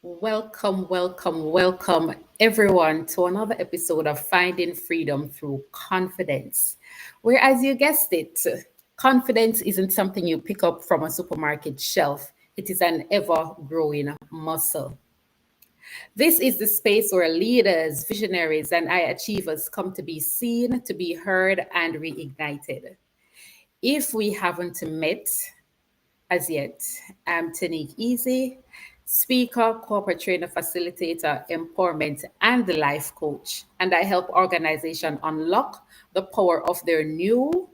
Welcome, welcome, welcome, everyone, to another episode of Finding Freedom Through Confidence. Where, as you guessed it, confidence isn't something you pick up from a supermarket shelf, it is an ever growing muscle. This is the space where leaders, visionaries, and high achievers come to be seen, to be heard, and reignited. If we haven't met, as yet. I'm Tanique Easy, speaker, corporate trainer, facilitator, empowerment, and the life coach. And I help organizations unlock the power of their new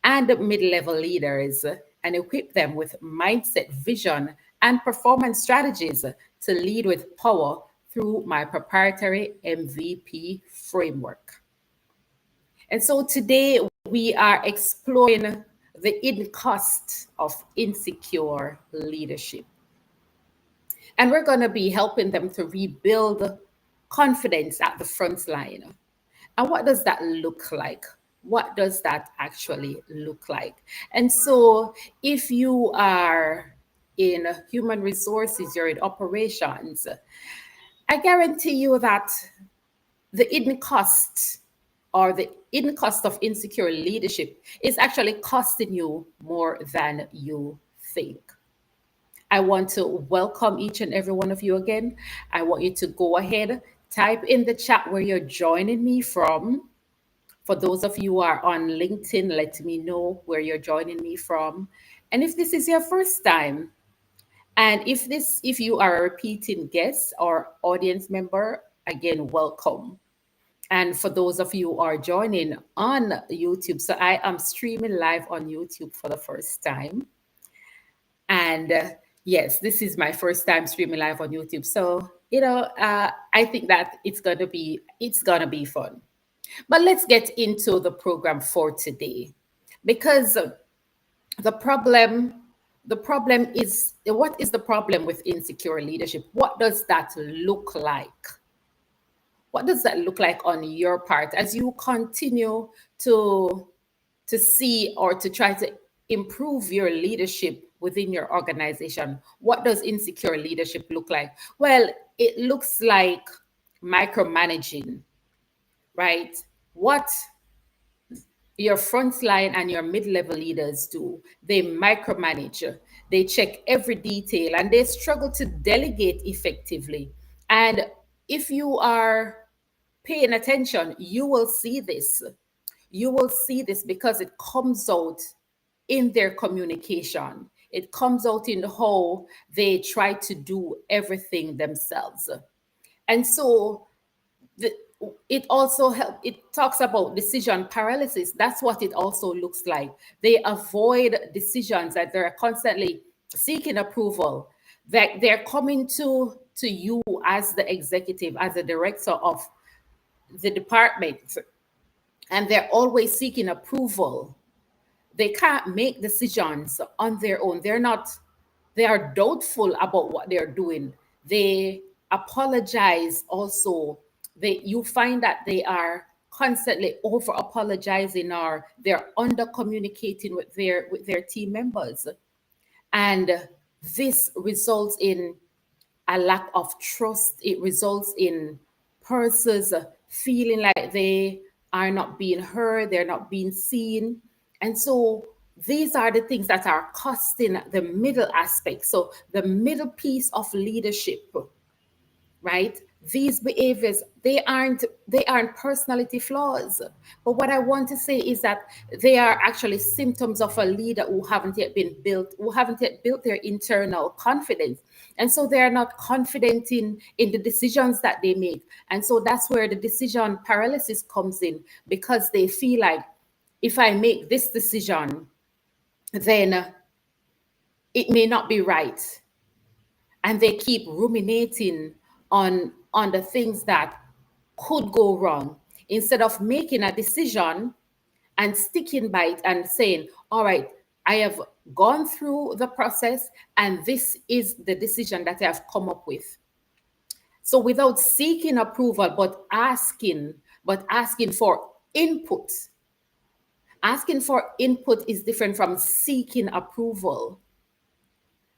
and mid-level leaders and equip them with mindset, vision, and performance strategies to lead with power through my proprietary MVP framework. And so today we are exploring the hidden cost of insecure leadership. And we're going to be helping them to rebuild confidence at the front line. And what does that look like? What does that actually look like? And so, if you are in human resources, you're in operations, I guarantee you that the hidden cost or the hidden cost of insecure leadership is actually costing you more than you think. I want to welcome each and every one of you again. I want you to go ahead, type in the chat where you're joining me from. For those of you who are on LinkedIn, let me know where you're joining me from. And if this is your first time, and if you are a repeating guest or audience member, again, welcome. And for those of you who are joining on YouTube, so I am streaming live on YouTube for the first time. And yes, this is my first time streaming live on YouTube. So, I think that it's gonna be fun. But let's get into the program for today. Because the problem the problem is, what is the problem with insecure leadership? What does that look like? What does that look like on your part as you continue to see or to try to improve your leadership within your organization? What does insecure leadership look like? Well, it looks like micromanaging, right? What your frontline and your mid-level leaders do, they micromanage, they check every detail, and they struggle to delegate effectively. And if you are paying attention, you will see this. You will see this because it comes out in their communication. It comes out in how they try to do everything themselves. And so the, it also it talks about decision paralysis. That's what it also looks like. They avoid decisions, that they're constantly seeking approval, that they're coming to you as the executive, as the director of the department, and they're always seeking approval. They can't make decisions on their own. They are doubtful about what they're doing. They apologize also. You find that they are constantly over apologizing, or they're under communicating with their team members. And this results in a lack of trust. It results in persons feeling like they are not being heard, they're not being seen. And so these are the things that are costing the middle aspect. So the middle piece of leadership, right? These behaviors, they aren't personality flaws. But what I want to say is that they are actually symptoms of a leader who haven't yet built their internal confidence. And so they are not confident in the decisions that they make. And so that's where the decision paralysis comes in, because they feel like, if I make this decision, then it may not be right, and they keep ruminating on the things that could go wrong, instead of making a decision and sticking by it and saying, all right, I have gone through the process and this is the decision that I have come up with. So without seeking approval, but asking for input. Asking for input is different from seeking approval.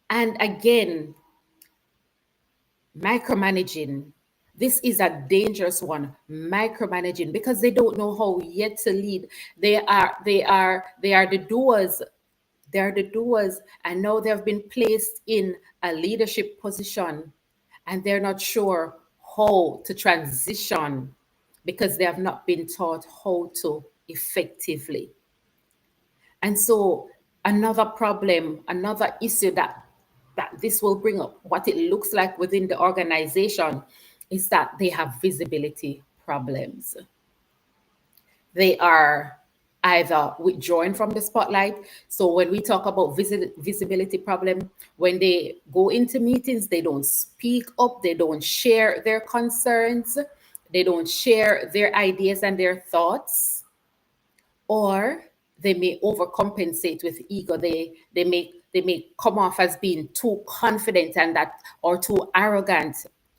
And again, Micromanaging. This is a dangerous one, micromanaging, because they don't know how yet to lead. They are the doers. They're the doers, and now they've been placed in a leadership position, and they're not sure how to transition because they have not been taught how to effectively. And so another problem, another issue that this will bring up, what it looks like within the organization, is that they have visibility problems. They are either withdrawing from the spotlight. So when we talk about visibility problem, when they go into meetings, they don't speak up, they don't share their concerns, they don't share their ideas and their thoughts, or they may overcompensate with ego. They may come off as being too confident and that, or too arrogant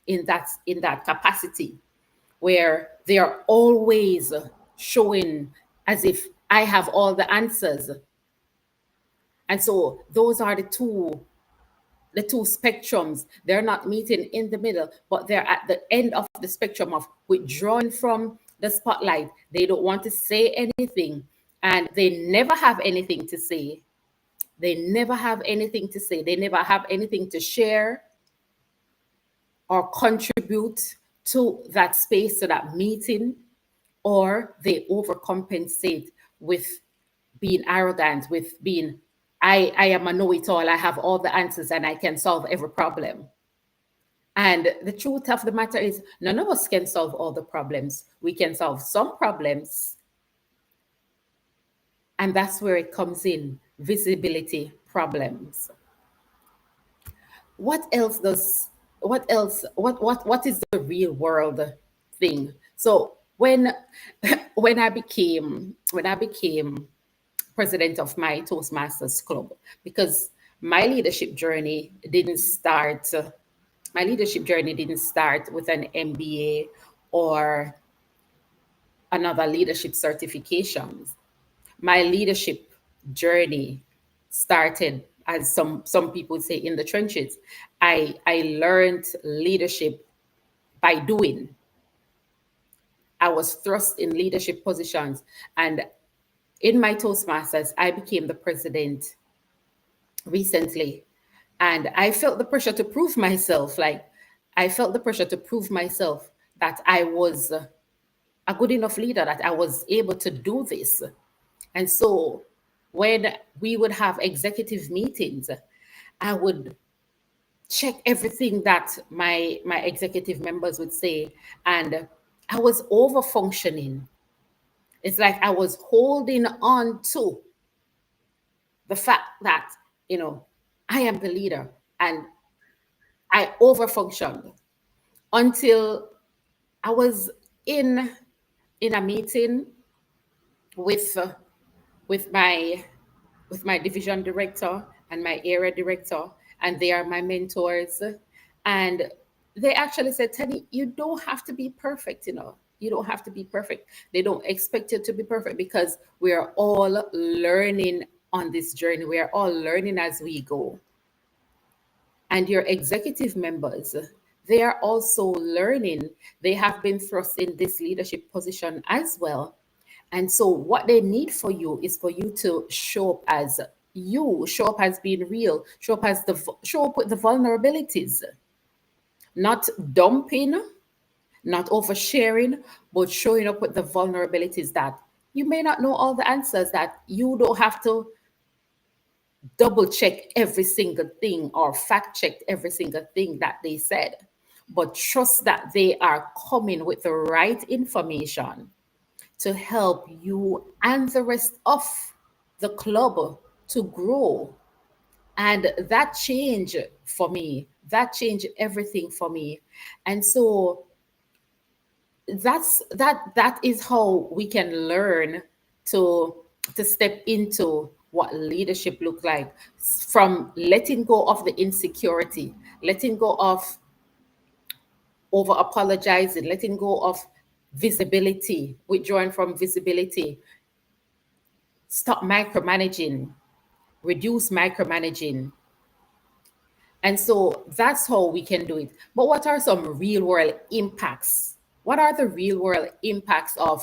in that capacity, where they are always showing as if I have all the answers. And so those are the two spectrums. They're not meeting in the middle, but they're at the end of the spectrum of withdrawing from the spotlight. They don't want to say anything, and they never have anything to say. They never have anything to say. They never have anything to share or contribute to that space, to that meeting, or they overcompensate with being arrogant, with being, I am a know-it-all, I have all the answers and I can solve every problem. And the truth of the matter is, none of us can solve all the problems. We can solve some problems, and that's where it comes in, visibility problems. What else does what is the real world thing? So when I became president of my Toastmasters club, because my leadership journey didn't start my leadership journey didn't start with an MBA or another leadership certification. My leadership journey started, as some people say, in the trenches. I learned leadership by doing. I was thrust in leadership positions, and in my Toastmasters, I became the president recently, and I felt the pressure to prove myself. Like, I felt the pressure to prove myself that I was a good enough leader, that I was able to do this. And so when we would have executive meetings, I would check everything that my executive members would say, and I was over functioning. It's like I was holding on to the fact that, you know, I am the leader, and I over functioned until I was in in a meeting with with my with my division director and my area director, and they are my mentors. And they actually said, Teddy, you don't have to be perfect, You don't have to be perfect. They don't expect you to be perfect, because we are all learning on this journey. We are all learning as we go. And your executive members, they are also learning. They have been thrust in this leadership position as well. And so what they need for you is for you to show up as you, show up as being real, show up with the vulnerabilities, not dumping, not oversharing, but showing up with the vulnerabilities, that you may not know all the answers, that you don't have to double check every single thing or fact check every single thing that they said, but trust that they are coming with the right information to help you and the rest of the club to grow. And that changed for me. That changed everything for me. And so that is how we can learn to step into what leadership look like, from letting go of the insecurity, letting go of over apologizing, letting go of visibility, withdrawing from visibility, stop micromanaging, reduce micromanaging, And so that's how we can do it. But what are some real world impacts? What are the real world impacts of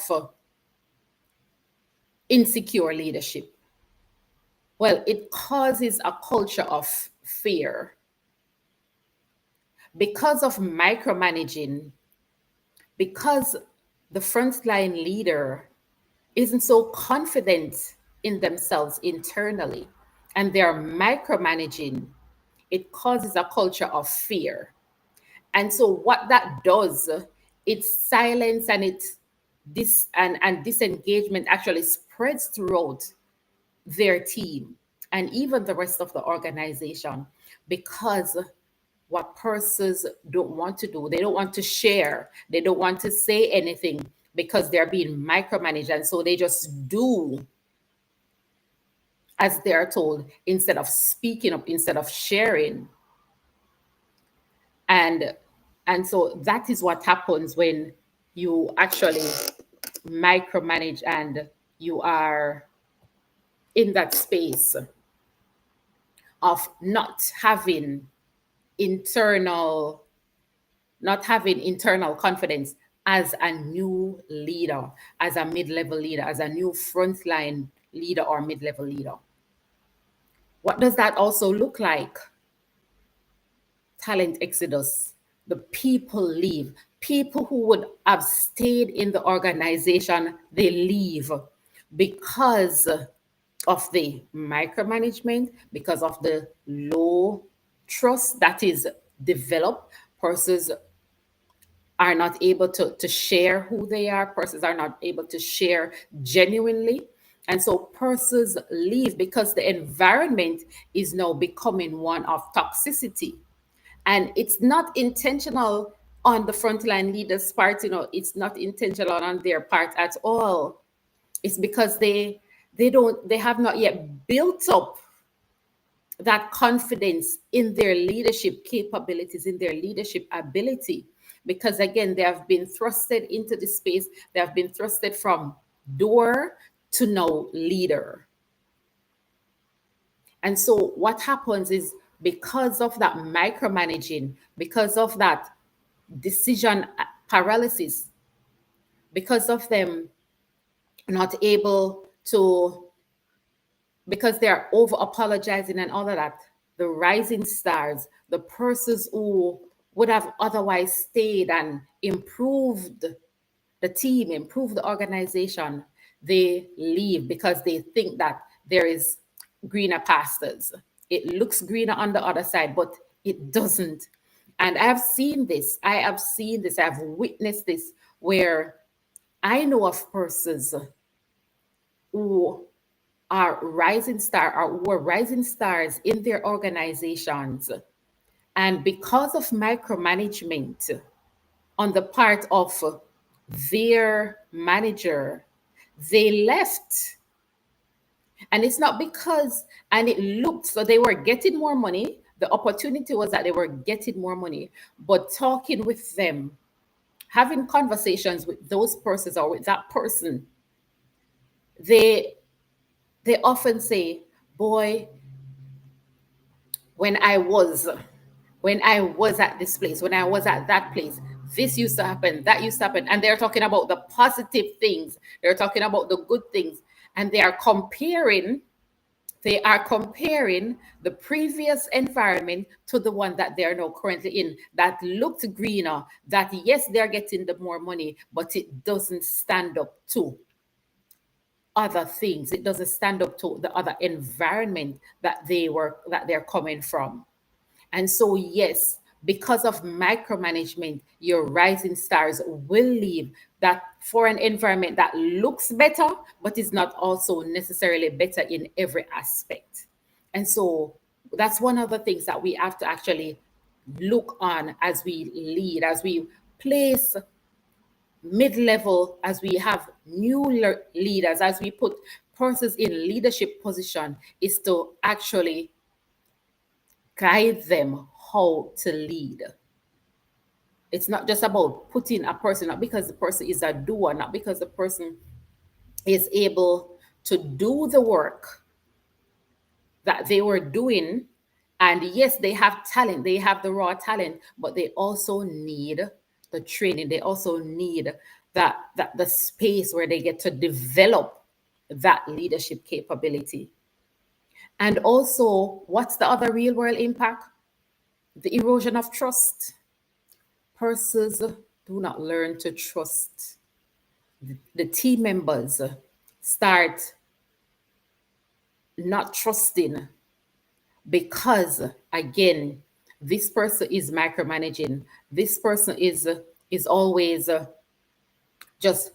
insecure leadership? Well, it causes a culture of fear because of micromanaging, because the frontline leader isn't so confident in themselves internally and they're micromanaging, it causes a culture of fear. And so what that does, it silence and it and disengagement actually spreads throughout their team and even the rest of the organization, because what persons don't want to do, they don't want to share, they don't want to say anything because they're being micromanaged, and so they just do as they're told instead of speaking up, instead of sharing. And and so that is what happens when you actually micromanage and you are in that space of internal not having internal confidence as a new leader, as a mid-level leader, as a new frontline leader or mid-level leader. What does that also look like? Talent exodus. The people leave. People who would have stayed in the organization, they leave because of the micromanagement, because of the low trust that is developed. Persons are not able to share who they are, persons are not able to share genuinely. And so persons leave because the environment is now becoming one of toxicity. And it's not intentional on the frontline leaders' part, it's not intentional on their part at all. It's because they have not yet built up that confidence in their leadership capabilities, in their leadership ability. Because again, they have been thrusted into this space, they have been thrusted from doer to now leader. And so what happens is, because of that micromanaging, because of that decision paralysis, because of them not able to, because they're over apologizing and all of that, the rising stars, the persons who would have otherwise stayed and improved the team, improved the organization, they leave because they think that there is greener pastures. It looks greener on the other side, but it doesn't. And I've witnessed this, where I know of persons who are rising star or who were rising stars in their organizations. And because of micromanagement on the part of their manager, they left. And it's not because, and it looked, so they were getting more money. The opportunity was that they were getting more money, but talking with them, having conversations with those persons or with that person, they often say, boy, when I was at this place, when I was at that place, this used to happen, that used to happen. And they're talking about the positive things. They're talking about the good things. And they are comparing the previous environment to the one that they're now currently in, that looked greener, that yes, they're getting the more money, but it doesn't stand up to other things. It doesn't stand up to the other environment that they're coming from. And so, yes, because of micromanagement, your rising stars will leave that for an environment that looks better, but is not also necessarily better in every aspect. And so that's one of the things that we have to actually look on as we lead, as we place mid-level, as we have new leaders, as we put persons in leadership position, is to actually guide them how to lead. It's not just about putting a person, not because the person is a doer, not because the person is able to do the work that they were doing And yes, they have talent, they have the raw talent, but they also need the training. They also need that the space where they get to develop that leadership capability. And also, what's the other real world impact? The erosion of trust. Persons do not learn to trust. The team members start not trusting because, again, this person is micromanaging. This person is always just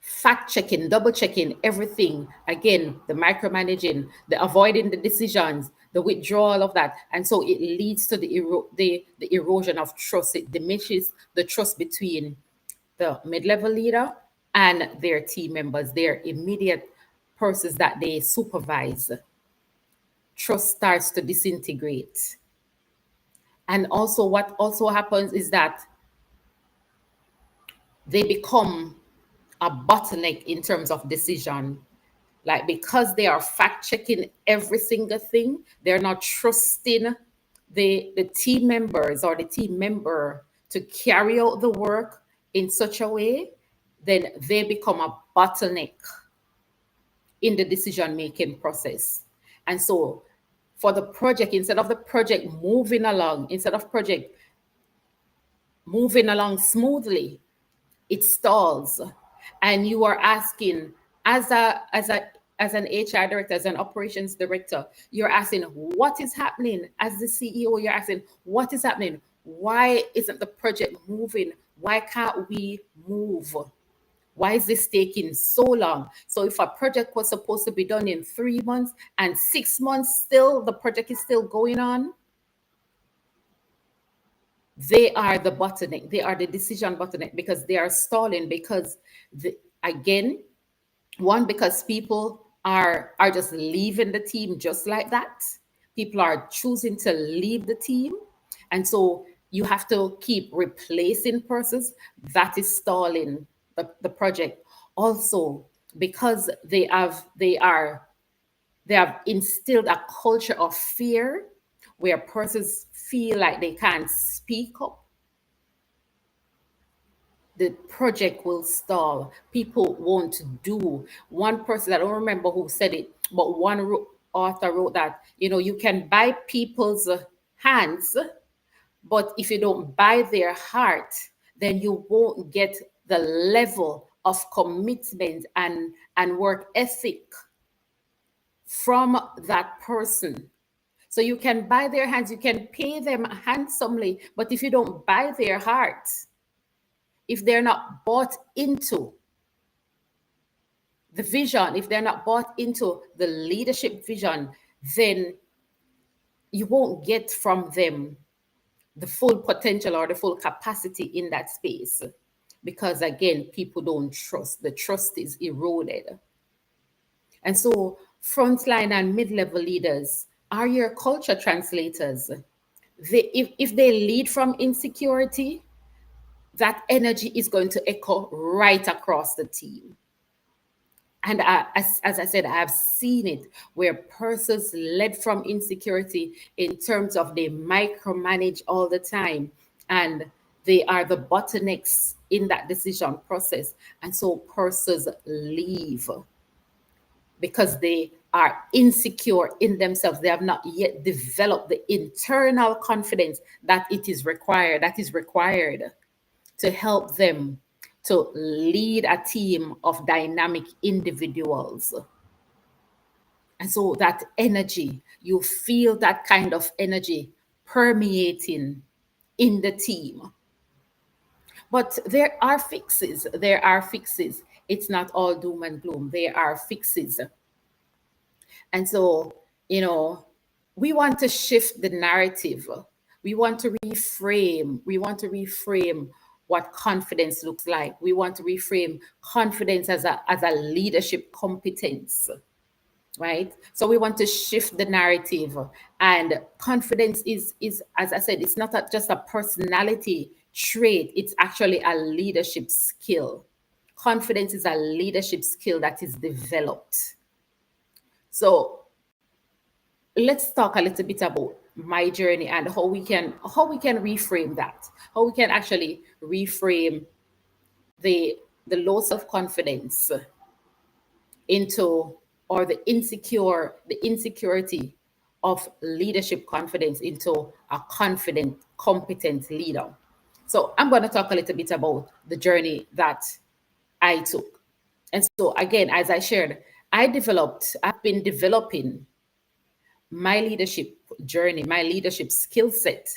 fact checking, double checking everything. Again, the micromanaging, the avoiding the decisions, the withdrawal of that, and so it leads to the erosion of trust. It diminishes the trust between the mid-level leader and their team members, their immediate persons that they supervise. Trust starts to disintegrate. And also, what also happens is that they become a bottleneck in terms of decision. Like, because they are fact checking every single thing, they're not trusting the team members or the team member to carry out the work in such a way, then they become a bottleneck in the decision making process. And so, for the project, instead of the project moving along smoothly, it stalls. And you are asking, as an HR director, as an operations director, you're asking what is happening. As the CEO, you're asking what is happening. Why isn't the project moving? Why can't we move? Why is this taking so long? So if a project was supposed to be done in 3 months and 6 months, still the project is still going on, they are the bottleneck. They are the decision bottleneck because they are stalling. Because again, one, because people are just leaving the team just like that. People are choosing to leave the team, and so you have to keep replacing persons. That is stalling the project. Also, because they have instilled a culture of fear where persons feel like they can't speak up, the project will stall. People won't do. One person, I don't remember who said it, but one author wrote that, you can buy people's hands, but if you don't buy their heart, then you won't get the level of commitment and work ethic from that person. So you can buy their hands, you can pay them handsomely, but if you don't buy their heart, if they're not bought into the vision, if they're not bought into the leadership vision, then you won't get from them the full potential or the full capacity in that space. Because again, people don't trust. The trust is eroded. And so, frontline and mid level leaders are your culture translators. If they lead from insecurity, that energy is going to echo right across the team. And as I said, I've seen it where persons led from insecurity in terms of they micromanage all the time and they are the bottlenecks in that decision process. And so persons leave because they are insecure in themselves. They have not yet developed the internal confidence that is required to help them to lead a team of dynamic individuals. And so that energy, you feel that kind of energy permeating in the team. But there are fixes. There are fixes. It's not all doom and gloom. There are fixes. And so, we want to shift the narrative. We want to reframe. We want to reframe what confidence looks like. We want to reframe confidence as a leadership competence, right? So we want to shift the narrative. And confidence is as I said, it's not just a personality trait. It's actually a leadership skill. Confidence is a leadership skill that is developed. So let's talk a little bit about my journey and how we can reframe that, how we can actually reframe the low self-confidence into, or the insecurity of leadership confidence into a confident, competent leader. So I'm going to talk a little bit about the journey that I took. And so again, as I shared, I've been developing my leadership journey, my leadership skill set.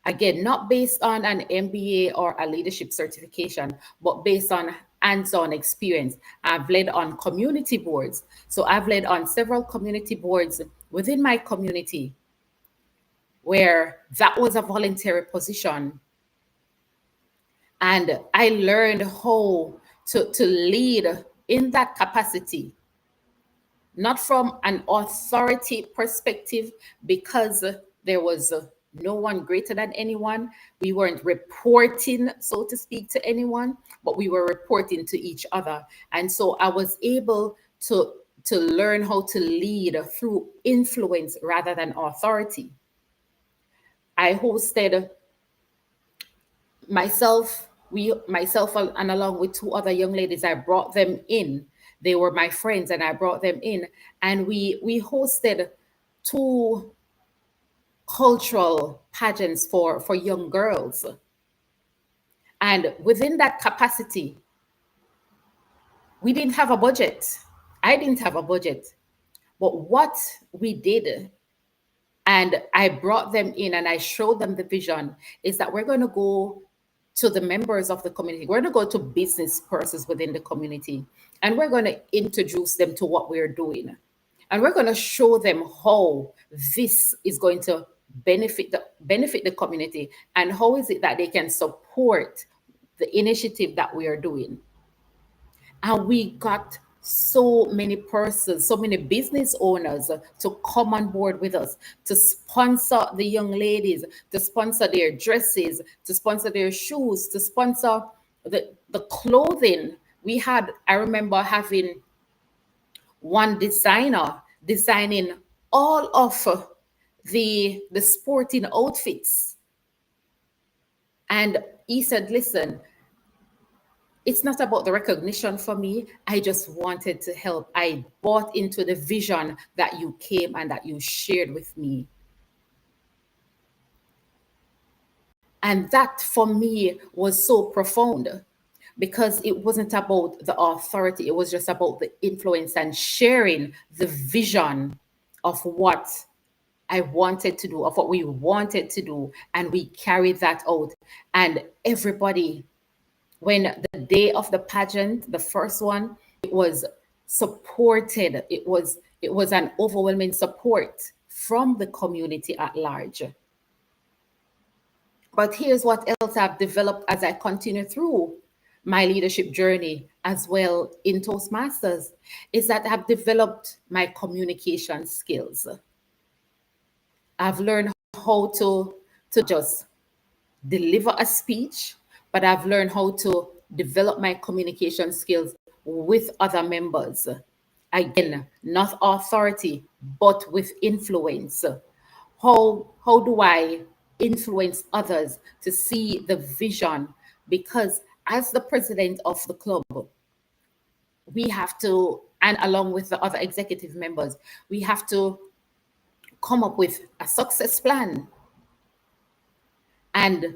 Again, not based on an MBA or a leadership certification, but based on hands-on experience. I've led on community boards. So I've led on several community boards within my community where that was a voluntary position. And I learned how to lead in that capacity, not from an authority perspective, because there was no one greater than anyone. We weren't reporting, so to speak, to anyone, but we were reporting to each other. And so I was able to learn how to lead through influence rather than authority. I hosted myself and along with two other young ladies. I brought them in. They were my friends and I brought them in, and we hosted two cultural pageants for young girls. And within that capacity, we didn't have a budget. I didn't have a budget. But what we did, and I brought them in and I showed them the vision, is that we're going to go to the members of the community. We're going to go to business persons within the community, and we're going to introduce them to what we're doing. And we're going to show them how this is going to benefit the community, and how is it that they can support the initiative that we are doing. And we got so many persons, so many business owners to come on board with us, to sponsor the young ladies, to sponsor their dresses, to sponsor their shoes, to sponsor the clothing. I remember having one designer designing all of the sporting outfits. And he said, listen, it's not about the recognition for me. I just wanted to help. I bought into the vision that you came and that you shared with me. And that for me was so profound, because it wasn't about the authority. It was just about the influence and sharing the vision of what I wanted to do, of what we wanted to do. And we carried that out. And everybody, when the day of the pageant, the first one, it was supported. It was an overwhelming support from the community at large. But here's what else I've developed as I continue through my leadership journey as well in Toastmasters, is that I've developed my communication skills. I've learned how to just deliver a speech, but I've learned how to develop my communication skills with other members. Again, not authority, but with influence. How do I influence others to see the vision? Because as the president of the club, we have to, and along with the other executive members, we have to come up with a success plan. And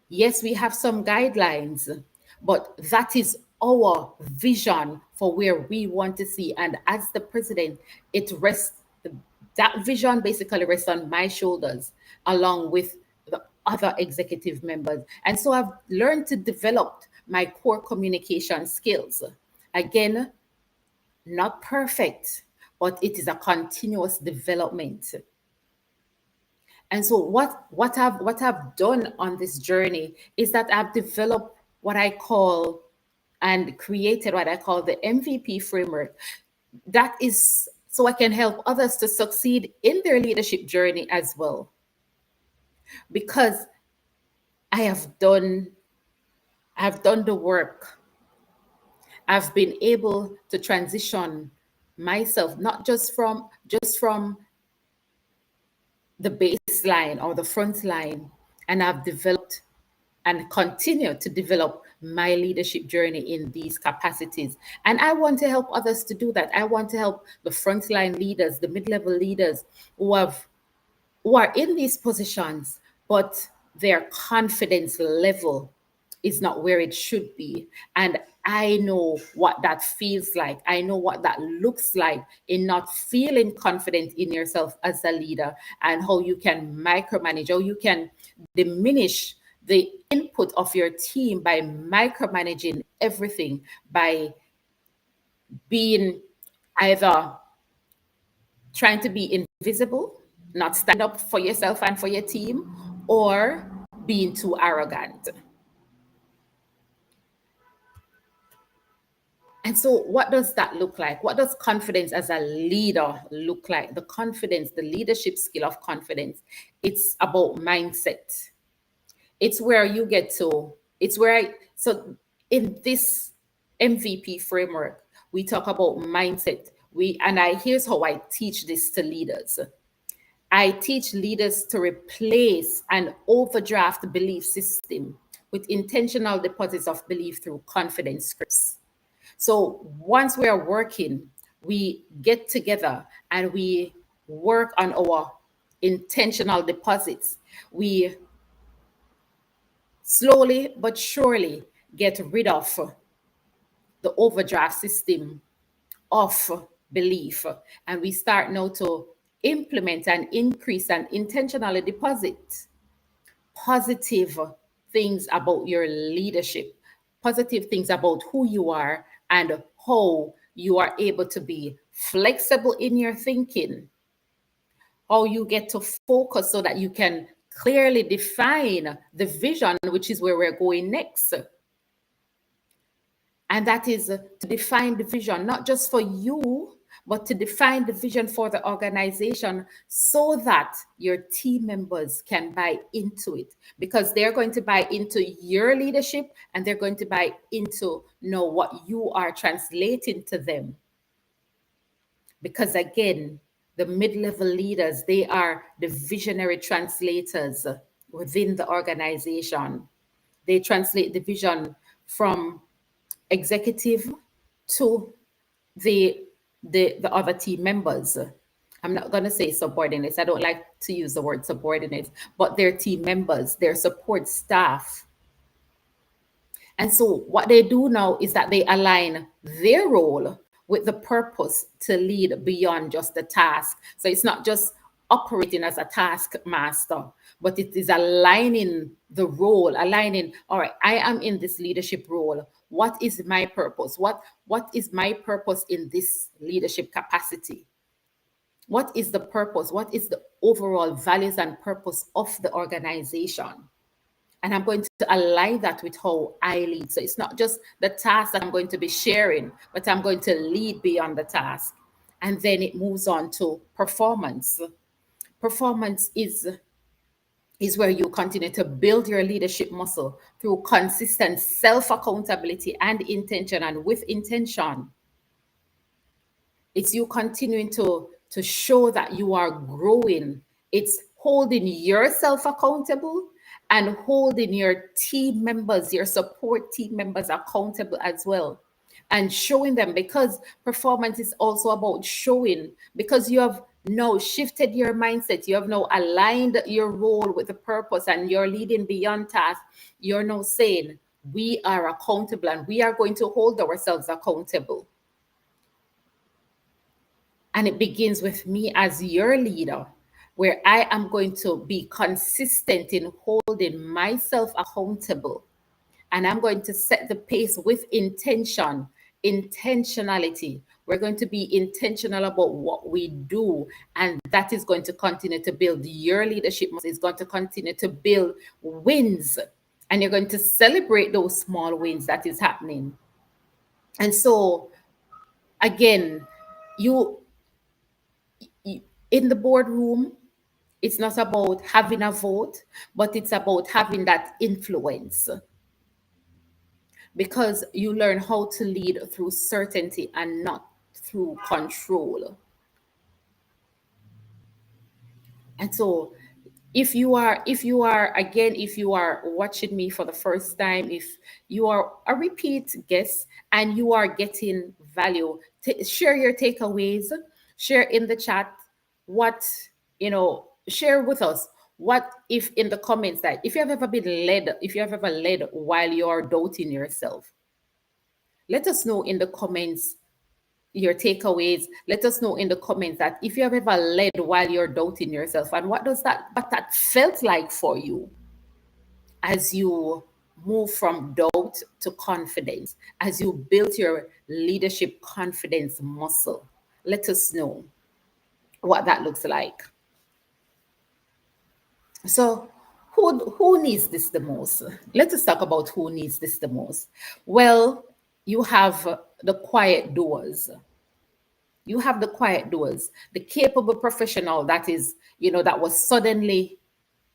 yes, we have some guidelines, but that is our vision for where we want to see. And as the president, that vision basically rests on my shoulders, along with the other executive members. And so I've learned to develop my core communication skills. Again, not perfect, but it is a continuous development. And so what I've done on this journey is that I've developed what I call, and created what I call, the MVP framework. That is so I can help others to succeed in their leadership journey as well. Because I've done the work. I've been able to transition myself, not just from the baseline or the front line, and I've developed and continue to develop my leadership journey in these capacities. And I want to help others to do that. I want to help the frontline leaders, the mid-level leaders who are in these positions, but their confidence level is not where it should be. And I know what that feels like. I know what that looks like in not feeling confident in yourself as a leader, and how you can micromanage, how you can diminish the input of your team by micromanaging everything, by being either trying to be invisible, not stand up for yourself and for your team, or being too arrogant. And so, what does that look like? What does confidence as a leader look like? The confidence, the leadership skill of confidence, it's about mindset. It's where you get to, it's where so in this MVP framework, we talk about mindset. Here's how I teach this to leaders. I teach leaders to replace an overdraft belief system with intentional deposits of belief through confidence scripts. So once we are working, we get together and we work on our intentional deposits. We slowly but surely get rid of the overdraft system of belief. And we start now to implement and increase and intentionally deposit positive things about your leadership, positive things about who you are and how you are able to be flexible in your thinking, how you get to focus so that you can clearly define the vision, which is where we're going next. And that is to define the vision, not just for you, but to define the vision for the organization so that your team members can buy into it, because they're going to buy into your leadership and they're going to buy into know what you are translating to them. Because again, the mid-level leaders, they are the visionary translators within the organization. They translate the vision from executive to the the other team members. I'm not going to say subordinates. I don't like to use the word subordinates, but their team members, their support staff. And so what they do now is that they align their role with the purpose to lead beyond just the task. So it's not just operating as a taskmaster, but it is aligning the role, aligning, all right, I am in this leadership role. What is my purpose? What is my purpose in this leadership capacity? What is the purpose? What is the overall values and purpose of the organization? And I'm going to align that with how I lead. So it's not just the task that I'm going to be sharing, but I'm going to lead beyond the task. And then it moves on to performance. Performance is where you continue to build your leadership muscle through consistent self accountability and intention. And with intention, it's you continuing to show that you are growing. It's holding yourself accountable and holding your team members, your support team members accountable as well. And showing them, because performance is also about showing, because you have now shifted your mindset, you have now aligned your role with the purpose, and you're leading beyond task. You're now saying, we are accountable and we are going to hold ourselves accountable. And it begins with me as your leader, where I am going to be consistent in holding myself accountable. And I'm going to set the pace with intention, intentionality. We're going to be intentional about what we do. And that is going to continue to build your leadership. It's going to continue to build wins. And you're going to celebrate those small wins that is happening. And so, again, you in the boardroom, it's not about having a vote, but it's about having that influence, because you learn how to lead through certainty and not through control. And so if you are watching me for the first time, if you are a repeat guest and you are getting value, share your takeaways, share in the chat what, share with us what, if in the comments, that if you have ever been led, if you have ever led while you're doubting yourself, let us know in the comments your takeaways. Let us know in the comments that if you have ever led while you're doubting yourself, and what that felt like for you as you move from doubt to confidence, as you build your leadership confidence muscle. Let us know what that looks like. So, who needs this the most? Let us talk about who needs this the most. Well, you have the quiet doers. You have the quiet doers, the capable professional that is, that was suddenly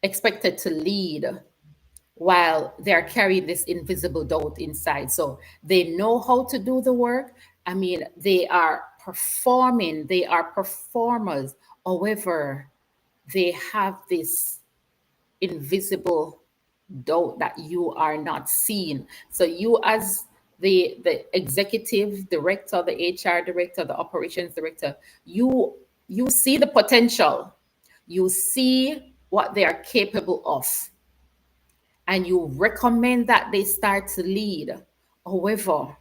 expected to lead while they're carrying this invisible doubt inside. So they know how to do the work. I mean, they are performing, they are performers. However, they have this invisible doubt that you are not seeing. So you, as the executive director, the HR director, the operations director, you see the potential, you see what they are capable of, and you recommend that they start to lead. However,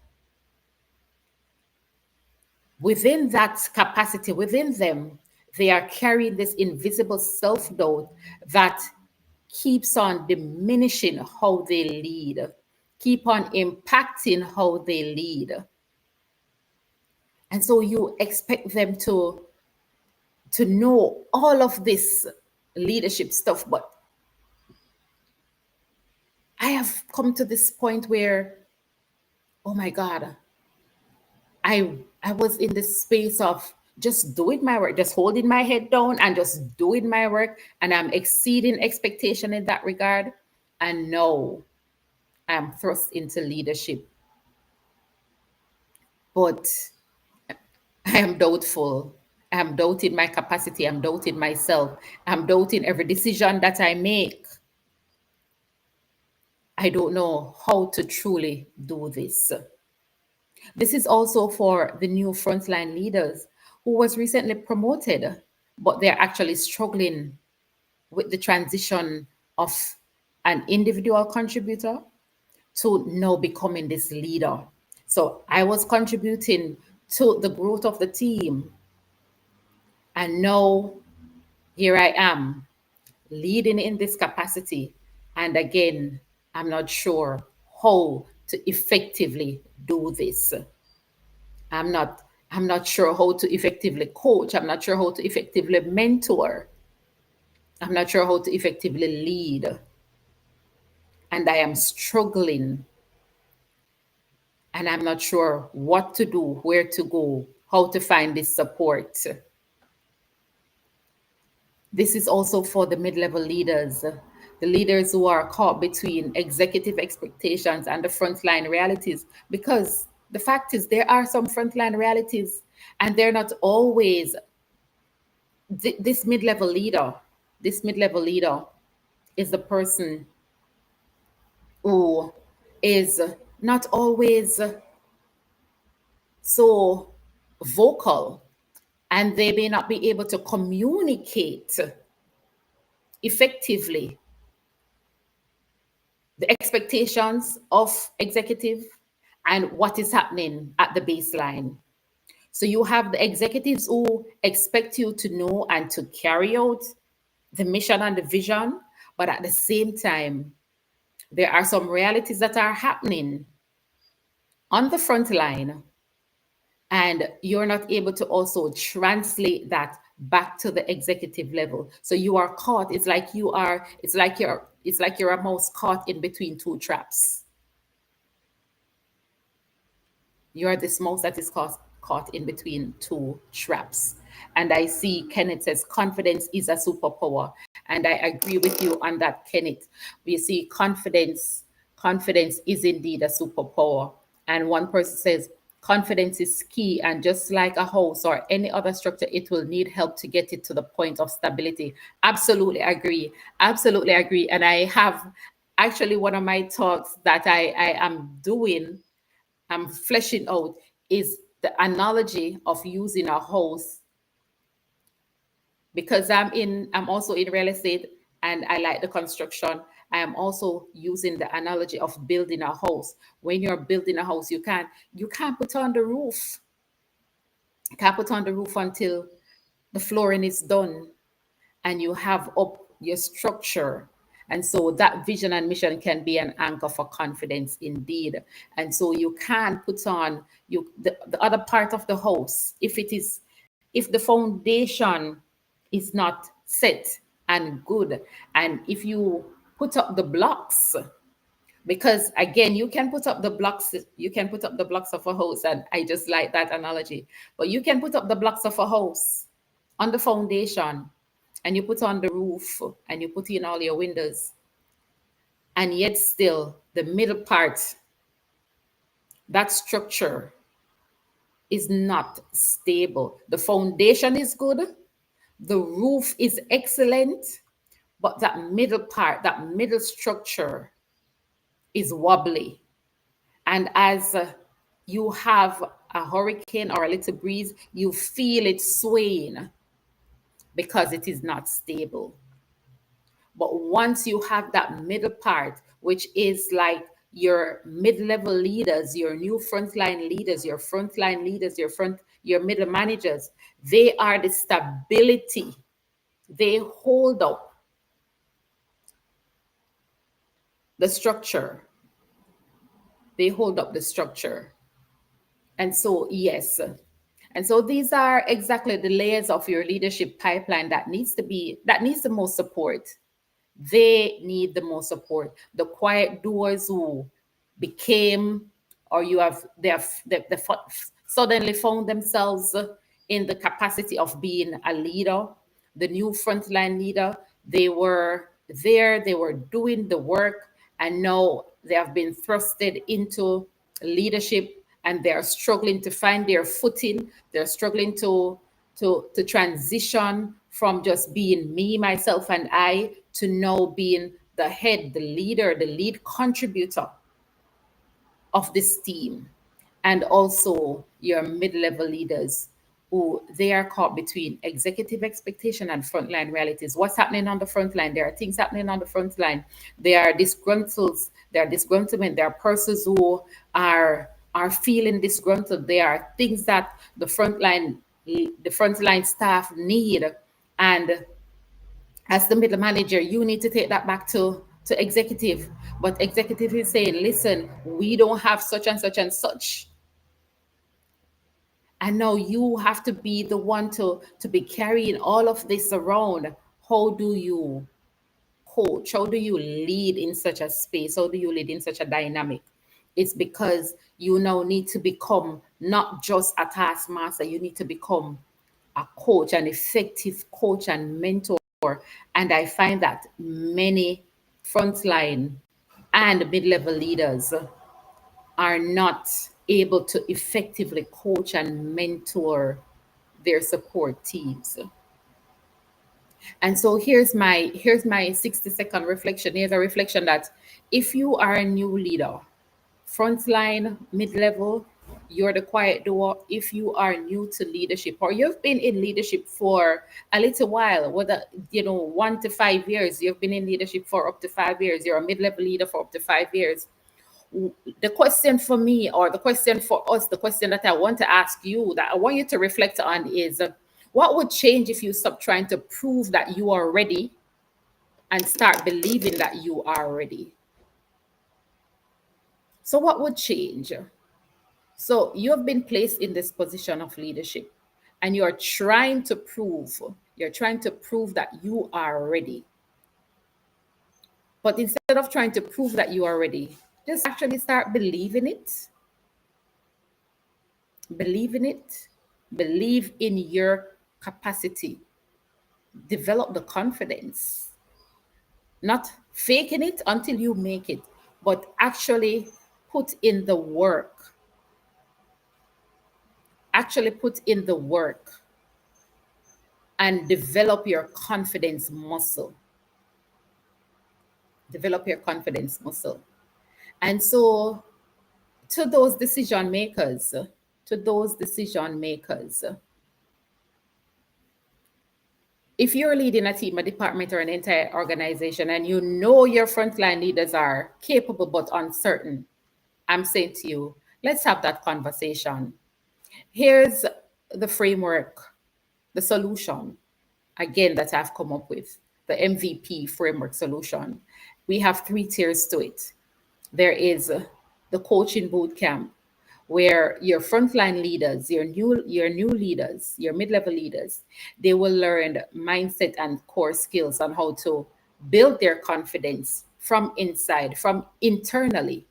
within that capacity, within them, they are carrying this invisible self doubt that keeps on diminishing how they lead, keep on impacting how they lead. And so you expect them to know all of this leadership stuff. But I have come to this point where, oh my God, I was in this space of just doing my work, just holding my head down and just doing my work. And I'm exceeding expectation in that regard. And no, I'm thrust into leadership. But I am doubtful. I'm doubting my capacity. I'm doubting myself. I'm doubting every decision that I make. I don't know how to truly do this. This is also for the new frontline leaders who was recently promoted, but they're actually struggling with the transition of an individual contributor to now becoming this leader. So I was contributing to the growth of the team, and now here I am leading in this capacity. And again, I'm not sure how to effectively do this. I'm not I'm not sure how to effectively coach. I'm not sure how to effectively mentor. I'm not sure how to effectively lead. And I am struggling, and I'm not sure what to do, where to go, how to find this support. This is also for the mid-level leaders, the leaders who are caught between executive expectations and the frontline realities. Because the fact is, there are some frontline realities, and they're not always this mid-level leader. This mid-level leader is the person who is not always so vocal, and they may not be able to communicate effectively the expectations of executive and what is happening at the baseline. So you have the executives who expect you to know and to carry out the mission and the vision, but at the same time, there are some realities that are happening on the front line, and you're not able to also translate that back to the executive level. So you are caught. It's like you're a mouse caught in between two traps. You are this mouse that is caught in between two traps. And I see Kenneth says confidence is a superpower. And I agree with you on that, Kenneth. We see confidence is indeed a superpower. And one person says Confidence is key, and just like a house or any other structure, it will need help to get it to the point of stability. Absolutely agree. Absolutely agree. And I have actually one of my talks that I am doing, I'm fleshing out, is the analogy of using a house, because I'm also in real estate and I like the construction. I am also using the analogy of building a house. When you're building a house, you can't put on the roof. Can't put on the roof until the flooring is done and you have up your structure. And so that vision and mission can be an anchor for confidence indeed. And so you can put on the other part of the house, if the foundation is not set and good, and if you put up the blocks, because again, you can put up the blocks of a house, and I just like that analogy. But you can put up the blocks of a house on the foundation, and you put on the roof, and you put in all your windows, and yet still the middle part, that structure is not stable. The foundation is good, the roof is excellent, but that middle part, that middle structure is wobbly. And as you have a hurricane or a little breeze, you feel it swaying because it is not stable. But once you have that middle part, which is like your mid-level leaders, your new frontline leaders, your middle managers, they are the stability. They hold up the structure. They hold up the structure. And so, yes. And so these are exactly the layers of your leadership pipeline that needs the most support. They need the most support. The quiet doers who became, or you have, they suddenly found themselves in the capacity of being a leader, the new frontline leader. They were there, they were doing the work, and now they have been thrusted into leadership, and they're struggling to find their footing. They're struggling to transition from just being me, myself, and I to now being the head, the leader, the lead contributor of this team. And also your mid-level leaders who they are caught between executive expectation and frontline realities. What's happening on the front line? There are things happening on the front line. There are disgruntles, there are disgruntlement, there are persons who are feeling disgruntled. There are things that the frontline staff need. And as the middle manager, you need to take that back to executive. But executive is saying, listen, we don't have such and such and such. And now you have to be the one to be carrying all of this around. How do you coach? How do you lead in such a space? How do you lead in such a dynamic? It's because you now need to become not just a taskmaster, you need to become a coach, an effective coach and mentor. And I find that many frontline and mid level leaders are not able to effectively coach and mentor their support teams. And so here's my 60-second reflection. Here's a reflection that if you are a new leader, frontline, mid-level, you're the quiet doer. If you are new to leadership or you've been in leadership for a little while, whether 1 to 5 years, you've been in leadership for up to 5 years, you're a mid-level leader for up to 5 years. The question for me, or the question for us, the question that I want to ask you, that I want you to reflect on is, what would change if you stop trying to prove that you are ready and start believing that you are ready? So, what would change? So, you have been placed in this position of leadership and you're trying to prove that you are ready. But instead of trying to prove that you are ready, just actually start believing it. Believe in it. Believe in your capacity. Develop the confidence. Not faking it until you make it, but actually put in the work actually put in the work and develop your confidence muscle. Develop your confidence muscle. And so, to those decision makers, to those decision makers, if you're leading a team, a department, or an entire organization, and you know your frontline leaders are capable but uncertain, I'm saying to you, let's have that conversation. Here's the framework, the solution, again, that I've come up with, the MVP framework solution. We have three tiers to it. There is the coaching boot camp, where your frontline leaders, your new leaders, your mid-level leaders, they will learn mindset and core skills on how to build their confidence from inside, from internally,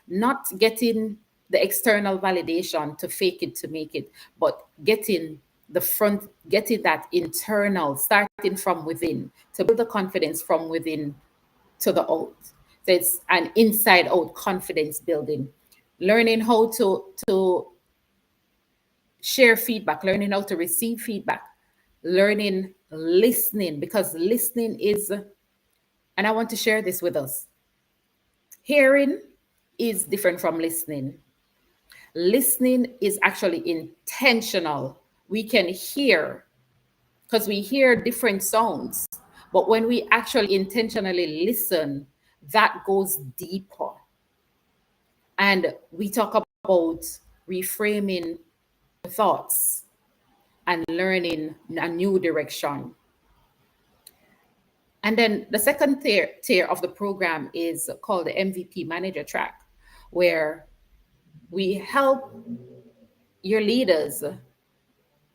not getting the external validation to fake it to make it, but getting that internal, starting from within, to build the confidence from within to the out. So it's an inside out confidence building. Learning how to share feedback, learning how to receive feedback, learning listening, because listening is, and I want to share this with us. Hearing is different from listening. Listening is actually intentional. We can hear because we hear different sounds. But when we actually intentionally listen, that goes deeper. And we talk about reframing thoughts and learning a new direction. And then the second tier of the program is called the MVP Manager Track, where we help your leaders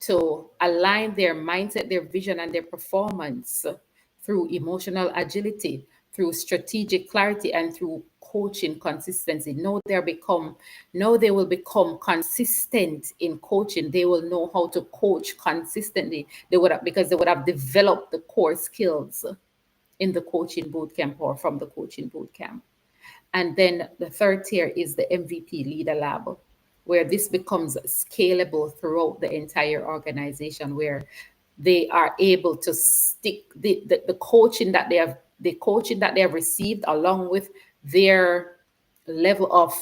to align their mindset, their vision, and their performance through emotional agility, through strategic clarity, and through coaching consistency. Know they will become consistent in coaching. They will know how to coach consistently. Because they would have developed the core skills in the coaching boot camp or from the coaching boot camp. And then the third tier is the MVP Leader Lab, where this becomes scalable throughout the entire organization, where they are able to stick the coaching that they have received, along with their level of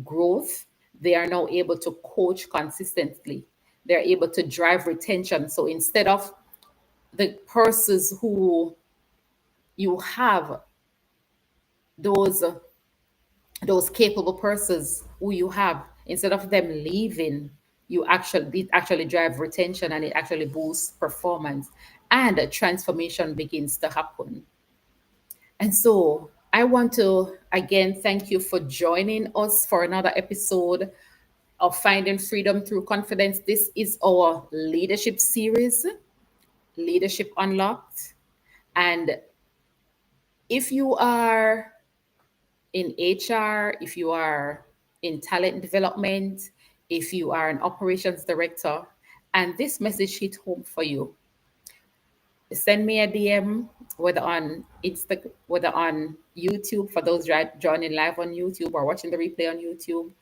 growth. They are now able to coach consistently. They're able to drive retention. So instead of the persons who you have, those those capable persons who you have, instead of them leaving, it actually drive retention, and it actually boosts performance, and a transformation begins to happen. And so I want to again thank you for joining us for another episode of Finding Freedom Through Confidence. This is our leadership series, Leadership Unlocked. And if you are in HR, if you are in talent development, if you are an operations director, and this message hit home for you, send me a DM, whether on whether on YouTube for those joining live on YouTube or watching the replay on YouTube,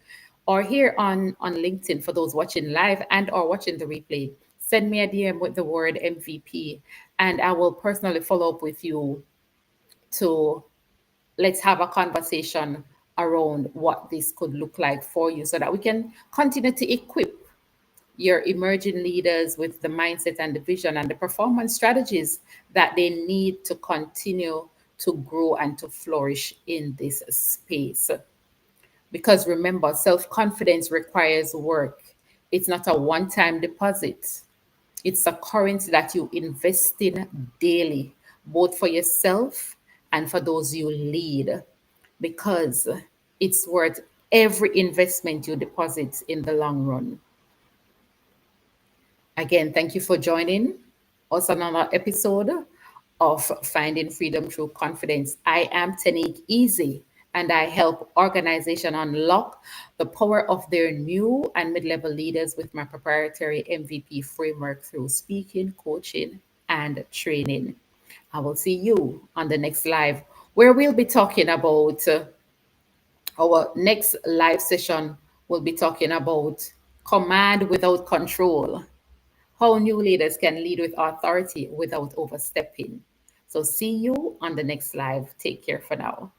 or here on LinkedIn for those watching live and or watching the replay. Send me a DM with the word MVP, and I will personally follow up with you to let's have a conversation around what this could look like for you, so that we can continue to equip your emerging leaders with the mindset and the vision and the performance strategies that they need to continue to grow and to flourish in this space. Because remember, self confidence requires work, it's not a one time deposit. It's a currency that you invest in daily, both for yourself and for those you lead, because it's worth every investment you deposit in the long run. Again, thank you for joining us on another episode of Finding Freedom Through Confidence. I am Tanique Easy, and I help organizations unlock the power of their new and mid-level leaders with my proprietary MVP framework through speaking, coaching, and training. I will see you on the next live, where we'll be talking about our next live session. We'll be talking about command without control, how new leaders can lead with authority without overstepping. So, see you on the next live. Take care for now.